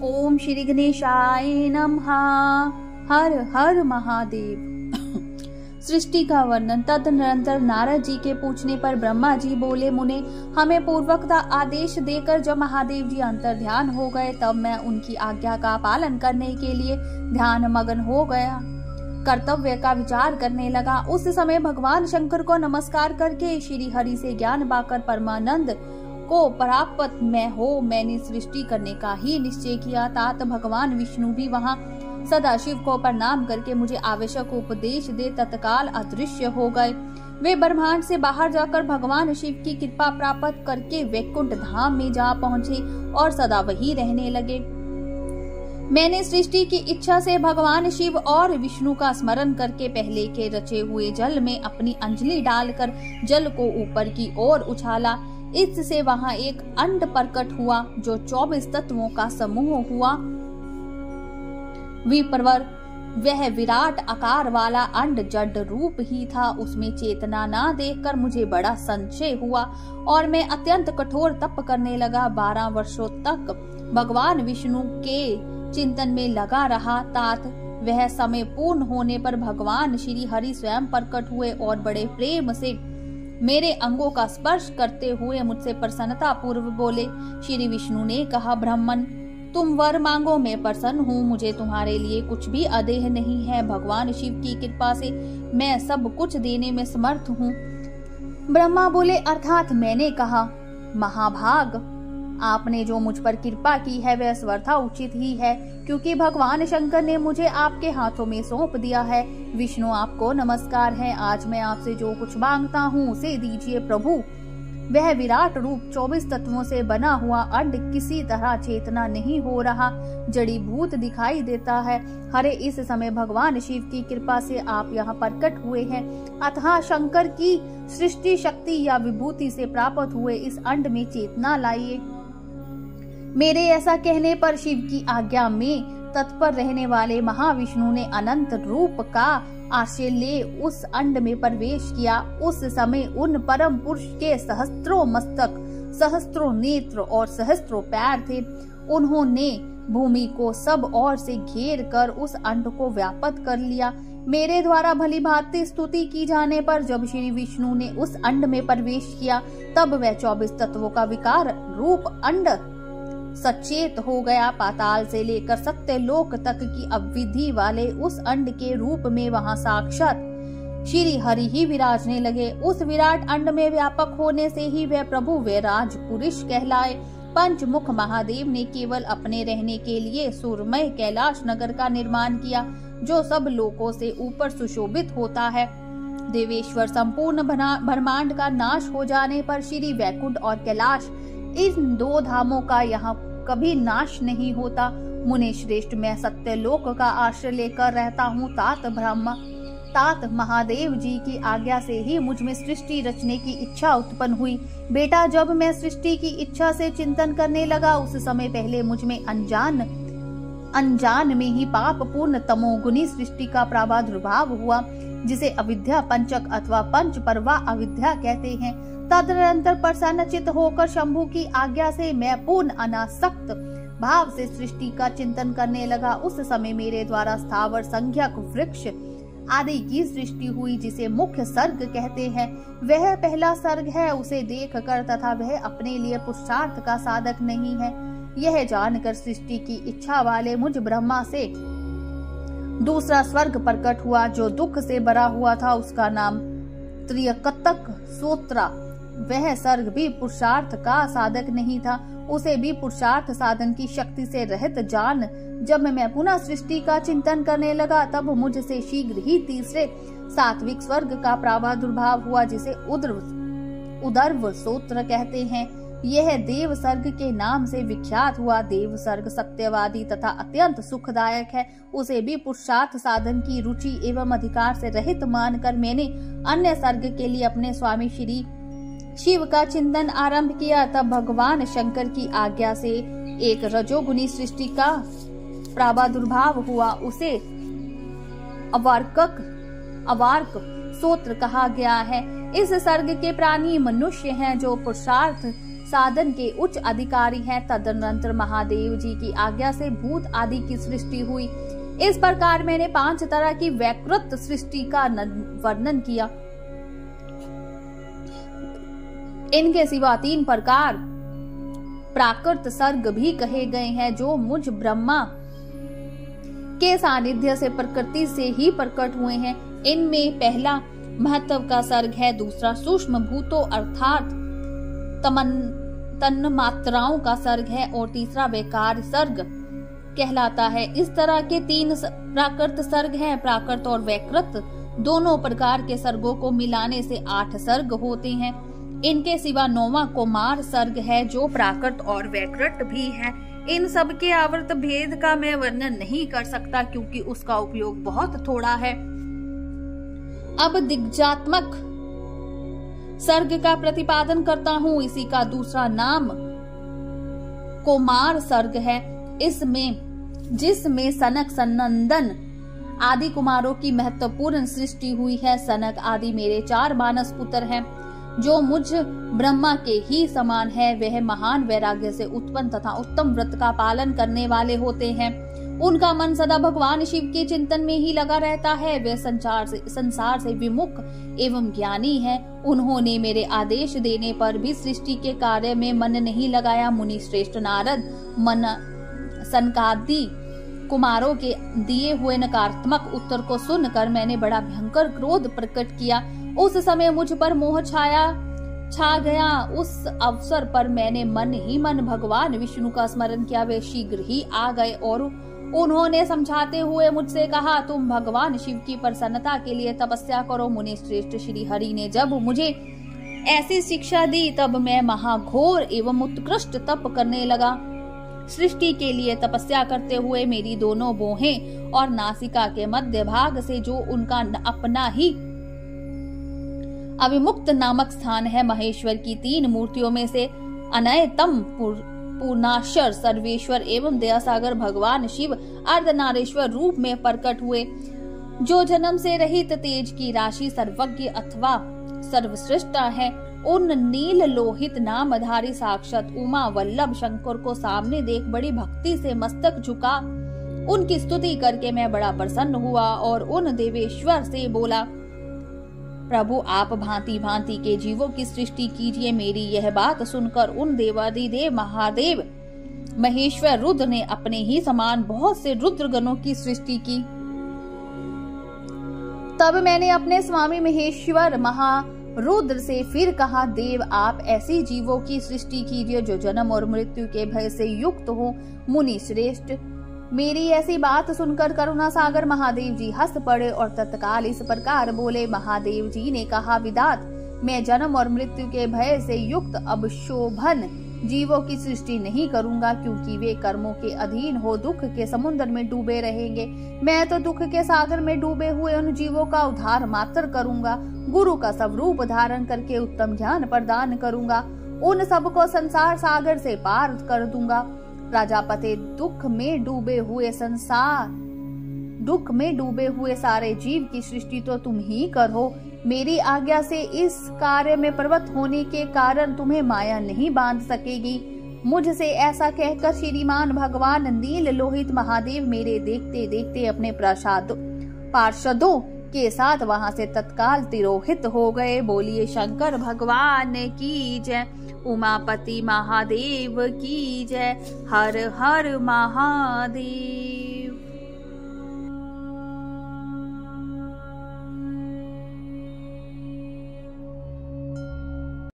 ओम श्री गणेशाय नमः। हर हर महादेव। सृष्टि का वर्णन। तदनंतर नारद जी के पूछने पर ब्रह्मा जी बोले, मुने, हमें पूर्वक आदेश देकर जब महादेव जी अंतर ध्यान हो गए तब मैं उनकी आज्ञा का पालन करने के लिए ध्यान मग्न हो गया, कर्तव्य का विचार करने लगा। उस समय भगवान शंकर को नमस्कार करके श्री हरि से ज्ञान पाकर परमानंद को प्राप्त मैंने सृष्टि करने का ही निश्चय किया। तात भगवान विष्णु भी वहाँ सदाशिव को प्रणाम करके मुझे आवश्यक उपदेश दे तत्काल अदृश्य हो गए। वे ब्रह्मांड से बाहर जाकर भगवान शिव की कृपा प्राप्त करके वैकुंठ धाम में जा पहुँचे और सदा वही रहने लगे। मैंने सृष्टि की इच्छा से भगवान शिव और विष्णु का स्मरण करके पहले के रचे हुए जल में अपनी अंजलि डालकर जल को ऊपर की ओर उछाला। इससे वहां एक अंड प्रकट हुआ जो 24 तत्वों का समूह हुआ। विप्रवर वह विराट आकार वाला अंड जड रूप ही था। उसमें चेतना ना देखकर मुझे बड़ा संशय हुआ और मैं अत्यंत कठोर तप करने लगा। 12 वर्षों तक भगवान विष्णु के चिंतन में लगा रहा। तात वह समय पूर्ण होने पर भगवान श्री हरि स्वयं प्रकट हुए और बड़े प्रेम से मेरे अंगों का स्पर्श करते हुए मुझसे प्रसन्नता पूर्व बोले। श्री विष्णु ने कहा, ब्राह्मण, तुम वर मांगो, मैं प्रसन्न हूँ। मुझे तुम्हारे लिए कुछ भी अदेह नहीं है। भगवान शिव की कृपा से मैं सब कुछ देने में समर्थ हूँ। ब्रह्मा बोले, अर्थात मैंने कहा, महाभाग, आपने जो मुझ पर कृपा की है वह सर्वथा उचित ही है, क्योंकि भगवान शंकर ने मुझे आपके हाथों में सौंप दिया है। विष्णु, आपको नमस्कार है। आज मैं आपसे जो कुछ मांगता हूँ उसे दीजिए प्रभु। वह विराट रूप 24 तत्वों से बना हुआ अंड किसी तरह चेतना नहीं हो रहा, जड़ी भूत दिखाई देता है। हरे, इस समय भगवान शिव की कृपा से आप यहाँ प्रकट हुए हैं, अतः शंकर की सृष्टि शक्ति या विभूति से प्राप्त हुए इस अंड में चेतना लाइए। मेरे ऐसा कहने पर शिव की आज्ञा में तत्पर रहने वाले महाविष्णु ने अनंत रूप का आश्रय ले उस अंड में प्रवेश किया। उस समय उन परम पुरुष के सहस्त्रों मस्तक, सहस्त्रों नेत्र और सहस्त्रों पैर थे। उन्होंने भूमि को सब ओर से घेर कर उस अंड को व्याप्त कर लिया। मेरे द्वारा भली भांति स्तुति की जाने पर जब श्री विष्णु ने उस अंड में प्रवेश किया तब वह 24 तत्वों का विकार रूप अंड सचेत हो गया। पाताल से लेकर सत्यलोक तक की अवधि वाले उस अंड के रूप में वहां साक्षात श्री हरि ही विराजने लगे। उस विराट अंड में व्यापक होने से ही वह प्रभु व राज पुरुष कहलाए। पंचमुख महादेव ने केवल अपने रहने के लिए सुरमय कैलाश नगर का निर्माण किया, जो सब लोकों से ऊपर सुशोभित होता है। देवेश्वर संपूर्ण ब्रह्मांड का नाश हो जाने पर श्री वैकुंठ और कैलाश, इन 2 धामों का यहाँ कभी नाश नहीं होता। मुने श्रेष्ठ, मैं सत्यलोक का आश्रय लेकर रहता हूँ। तात महादेव जी की आज्ञा से ही मुझ में सृष्टि रचने की इच्छा उत्पन्न हुई। बेटा, जब मैं सृष्टि की इच्छा से चिंतन करने लगा उस समय पहले मुझ में अनजान में ही पाप पूर्ण तमोगुनी सृष्टि का प्रादुर्भाव हुआ, जिसे अविद्या पंचक अथवा पंच परवा अविद्या कहते हैं। तदनंतर प्रसन्नचित होकर शंभु की आज्ञा से मैं पूर्ण अनासक्त भाव से सृष्टि का चिंतन करने लगा। उस समय मेरे द्वारा स्थावर, संज्ञक, वृक्ष आदि की सृष्टि हुई, जिसे मुख्य सर्ग कहते हैं। वह पहला सर्ग है। उसे देखकर तथा वह अपने लिए पुरुषार्थ का साधक नहीं है, यह जानकर सृष्टि की इच्छा वाले मुझ ब्रह्मा से दूसरा स्वर्ग प्रकट हुआ, जो दुख से भरा हुआ था। उसका नाम त्रियकतक सोत्रा। वह सर्ग भी पुरुषार्थ का साधक नहीं था, उसे भी पुरुषार्थ साधन की शक्ति से रहित जान। जब मैं पुनः सृष्टि का चिंतन करने लगा तब मुझसे शीघ्र ही तीसरे सात्विक स्वर्ग का प्रादुर्भाव हुआ, जिसे उदर्व सोत्र कहते हैं। यह देव सर्ग के नाम से विख्यात हुआ। देव सर्ग सत्यवादी तथा अत्यंत सुखदायक है। उसे भी पुरुषार्थ साधन की रुचि एवं अधिकार से रहित मानकर मैंने अन्य सर्ग के लिए अपने स्वामी श्री शिव का चिंतन आरंभ किया। तब भगवान शंकर की आज्ञा से एक रजोगुनी सृष्टि का प्रादुर्भाव हुआ। उसे अवार्क सोत्र कहा गया है। इस सर्ग के प्राणी मनुष्य हैं, जो पुरुषार्थ साधन के उच्च अधिकारी हैं। तदनंतर महादेव जी की आज्ञा से भूत आदि की सृष्टि हुई। इस प्रकार मैंने 5 तरह की वैकृत सृष्टि का वर्णन किया। इनके सिवा 3 प्रकार प्राकृत सर्ग भी कहे गए हैं, जो मुझ ब्रह्मा के सानिध्य से प्रकृति से ही प्रकट हुए हैं। इनमें पहला महत्व का सर्ग है, दूसरा सूक्ष्म भूतों अर्थात तन्मात्राओं का सर्ग है और तीसरा वैकार सर्ग कहलाता है। इस तरह के 3 प्राकृत सर्ग हैं। प्राकृत और वैकृत दोनों प्रकार के सर्गों को मिलाने से 8 सर्ग होते हैं। इनके सिवा 9वां कुमार सर्ग है, जो प्राकृत और वैकृत भी है। इन सब के आवर्त भेद का मैं वर्णन नहीं कर सकता, क्योंकि उसका उपयोग बहुत थोड़ा है। अब दिग्जात्मक सर्ग का प्रतिपादन करता हूँ। इसी का दूसरा नाम कुमार सर्ग है। जिसमें सनक सनंदन आदि कुमारों की महत्वपूर्ण सृष्टि हुई है। सनक आदि मेरे 4 मानस पुत्र हैं, जो मुझ ब्रह्मा के ही समान है। वह महान वैराग्य से उत्पन्न तथा उत्तम व्रत का पालन करने वाले होते हैं। उनका मन सदा भगवान शिव के चिंतन में ही लगा रहता है। वे संसार से विमुख एवं ज्ञानी है। उन्होंने मेरे आदेश देने पर भी सृष्टि के कार्य में मन नहीं लगाया। मुनि श्रेष्ठ नारद मन सनकादि कुमारों के दिए हुए नकारात्मक उत्तर को सुनकर मैंने बड़ा भयंकर क्रोध प्रकट किया। उस समय मुझ पर मोह छा गया। उस अवसर पर मैंने मन ही मन भगवान विष्णु का स्मरण किया। वे शीघ्र ही आ गए और उन्होंने समझाते हुए मुझसे कहा, तुम भगवान शिव की प्रसन्नता के लिए तपस्या करो। मुनि श्रेष्ठ श्री हरि ने जब मुझे ऐसी शिक्षा दी, तब मैं महाघोर एवं उत्कृष्ट तप करने लगा। सृष्टि के लिए तपस्या करते हुए मेरी दोनों भौहें और नासिका के मध्य भाग से, जो उनका अपना ही अभिमुक्त नामक स्थान है, महेश्वर की 3 मूर्तियों में से अनयतम पूर्णाक्षर सर्वेश्वर एवं दयासागर भगवान शिव अर्धनारीश्वर रूप में प्रकट हुए, जो जन्म से रहित तेज की राशि सर्वज्ञ अथवा सर्वश्रेष्ठा है। उन नील लोहित नामधारी साक्षात उमा वल्लभ शंकर को सामने देख बड़ी भक्ति से मस्तक झुका उनकी स्तुति करके मैं बड़ा प्रसन्न हुआ और उन देवेश्वर से बोला, प्रभु आप भांति भांति के जीवों की सृष्टि कीजिए। मेरी यह बात सुनकर उन देवादिदेव महादेव महेश्वर रुद्र ने अपने ही समान बहुत से रुद्रगणों की सृष्टि की। तब मैंने अपने स्वामी महेश्वर महारुद्र से फिर कहा, देव आप ऐसी जीवों की सृष्टि कीजिए जो जन्म और मृत्यु के भय से युक्त हो। मुनि श्रेष्ठ मेरी ऐसी बात सुनकर करुणा सागर महादेव जी हंस पड़े और तत्काल इस प्रकार बोले। महादेव जी ने कहा, विदात मैं जन्म और मृत्यु के भय से युक्त अबशोभन जीवों की सृष्टि नहीं करूंगा, क्योंकि वे कर्मों के अधीन हो दुख के समुद्र में डूबे रहेंगे। मैं तो दुख के सागर में डूबे हुए उन जीवों का उद्धार मात्र करूंगा। गुरु का स्वरूप धारण करके उत्तम ज्ञान प्रदान करूंगा। उन सबको संसार सागर से पार कर दूंगा। प्रजापति दुख में डूबे हुए सारे जीव की सृष्टि तो तुम ही करो। मेरी आज्ञा से इस कार्य में प्रवृत्त होने के कारण तुम्हें माया नहीं बांध सकेगी। मुझसे ऐसा कहकर श्रीमान भगवान नील लोहित महादेव मेरे देखते देखते अपने पार्षदों के साथ वहां से तत्काल तिरोहित हो गए। बोलिए शंकर भगवान की जय, उमापति महादेव की जय, हर हर महादेव।